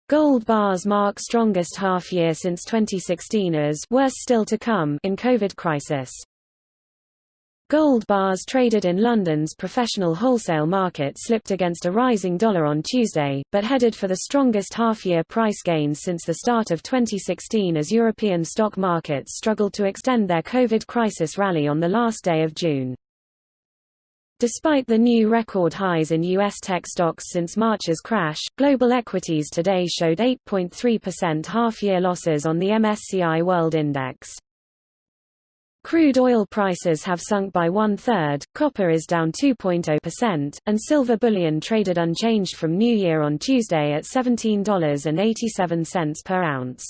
Gold bars mark strongest half-year since 2016 as worse still to come in COVID crisis. Gold bars traded in London's professional wholesale market slipped against a rising dollar on Tuesday, but headed for the strongest half-year price gains since the start of 2016 as European stock markets struggled to extend their COVID crisis rally on the last day of June. Despite the new record highs in U.S. tech stocks since March's crash, global equities today showed 8.3% half-year losses on the MSCI World Index. Crude oil prices have sunk by one-third, copper is down 2.0%, and silver bullion traded unchanged from New Year on Tuesday at $17.87 per ounce.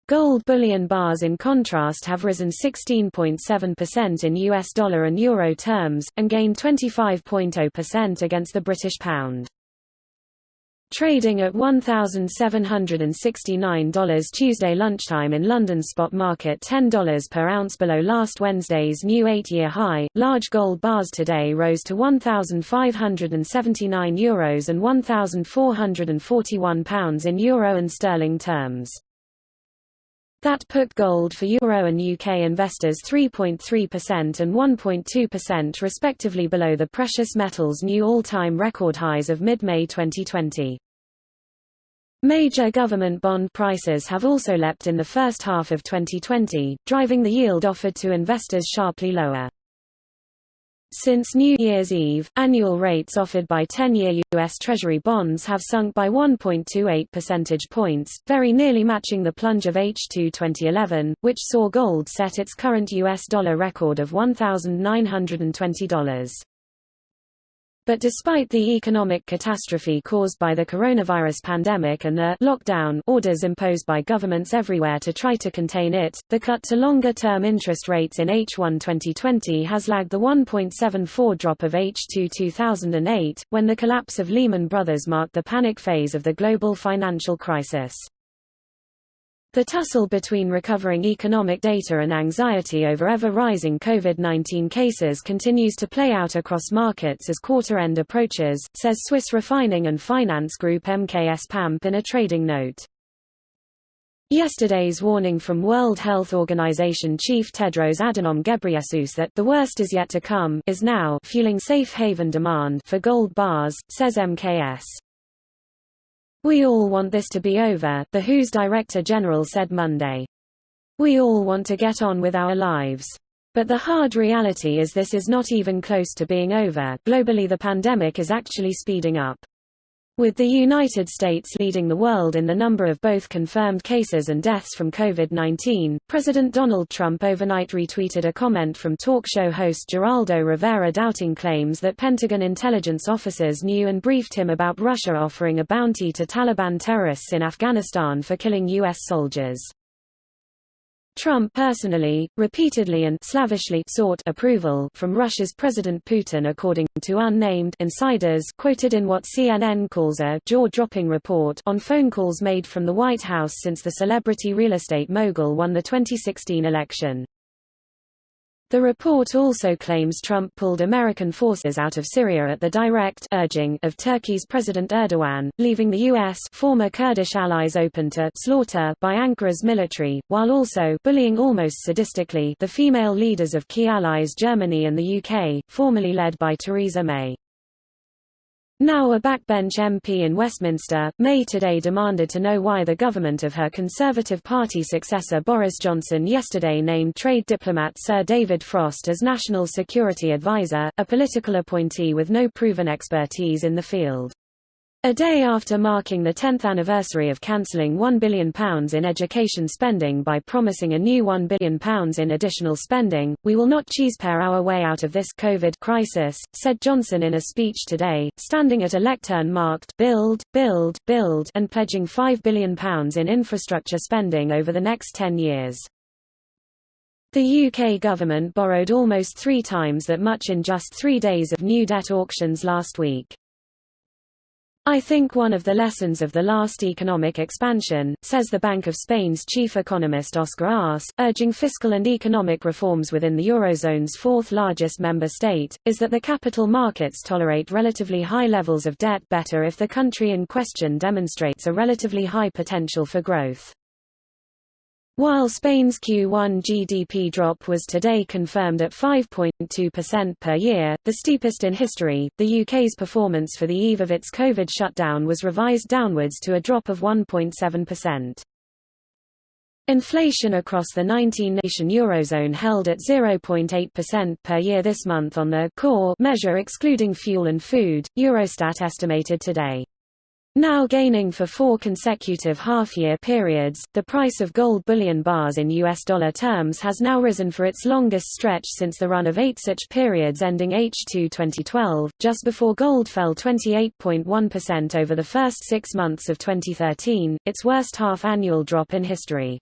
Gold bullion bars in contrast have risen 16.7% in US dollar and euro terms, and gained 25.0% against the British pound. Trading at $1,769 Tuesday lunchtime in London's spot market, $10 per ounce below last Wednesday's new 8-year high. Large gold bars today rose to €1,579 and £1,441 in euro and sterling terms. That put gold for Euro and UK investors 3.3% and 1.2% respectively below the precious metals' new all-time record highs of mid-May 2020. Major government bond prices have also leapt in the first half of 2020, driving the yield offered to investors sharply lower. Since New Year's Eve, annual rates offered by 10-year U.S. Treasury bonds have sunk by 1.28 percentage points, very nearly matching the plunge of H2 2011, which saw gold set its current U.S. dollar record of $1,920. But despite the economic catastrophe caused by the coronavirus pandemic and the lockdown orders imposed by governments everywhere to try to contain it, the cut to longer-term interest rates in H1 2020 has lagged the 1.74 drop of H2 2008, when the collapse of Lehman Brothers marked the panic phase of the global financial crisis. The tussle between recovering economic data and anxiety over ever-rising COVID-19 cases continues to play out across markets as quarter-end approaches, says Swiss refining and finance group MKS PAMP in a trading note. Yesterday's warning from World Health Organization chief Tedros Adhanom Ghebreyesus that the worst is yet to come is now fueling safe haven demand for gold bars, says MKS. "We all want this to be over," the WHO's Director General said Monday. "We all want to get on with our lives. But the hard reality is this is not even close to being over. Globally, the pandemic is actually speeding up. With the United States leading the world in the number of both confirmed cases and deaths from COVID-19, President Donald Trump overnight retweeted a comment from talk show host Geraldo Rivera doubting claims that Pentagon intelligence officers knew and briefed him about Russia offering a bounty to Taliban terrorists in Afghanistan for killing U.S. soldiers. Trump personally, repeatedly and slavishly sought approval from Russia's President Putin, according to unnamed insiders quoted in what CNN calls a jaw-dropping report on phone calls made from the White House since the celebrity real estate mogul won the 2016 election. The report also claims Trump pulled American forces out of Syria at the direct urging of Turkey's President Erdogan, leaving the U.S. former Kurdish allies open to slaughter by Ankara's military, while also bullying almost sadistically the female leaders of key allies Germany and the UK, formerly led by Theresa May. Now a backbench MP in Westminster, May today demanded to know why the government of her Conservative Party successor Boris Johnson yesterday named trade diplomat Sir David Frost as National Security Advisor, a political appointee with no proven expertise in the field. A day after marking the 10th anniversary of cancelling £1 billion in education spending by promising a new £1 billion in additional spending, "We will not cheese-pair our way out of this COVID crisis," said Johnson in a speech today, standing at a lectern marked "Build, Build, Build" and pledging £5 billion in infrastructure spending over the next 10 years. The UK government borrowed almost 3 times that much in just 3 days of new debt auctions last week. I think one of the lessons of the last economic expansion, says the Bank of Spain's chief economist Oscar Arce, urging fiscal and economic reforms within the Eurozone's fourth largest member state, is that the capital markets tolerate relatively high levels of debt better if the country in question demonstrates a relatively high potential for growth. While Spain's Q1 GDP drop was today confirmed at 5.2% per year, the steepest in history, the UK's performance for the eve of its COVID shutdown was revised downwards to a drop of 1.7%. Inflation across the 19-nation Eurozone held at 0.8% per year this month on the core measure excluding fuel and food, Eurostat estimated today. Now gaining for 4 consecutive half-year periods, the price of gold bullion bars in US dollar terms has now risen for its longest stretch since the run of 8 such periods ending H2 2012, just before gold fell 28.1% over the first 6 months of 2013, its worst half-annual drop in history.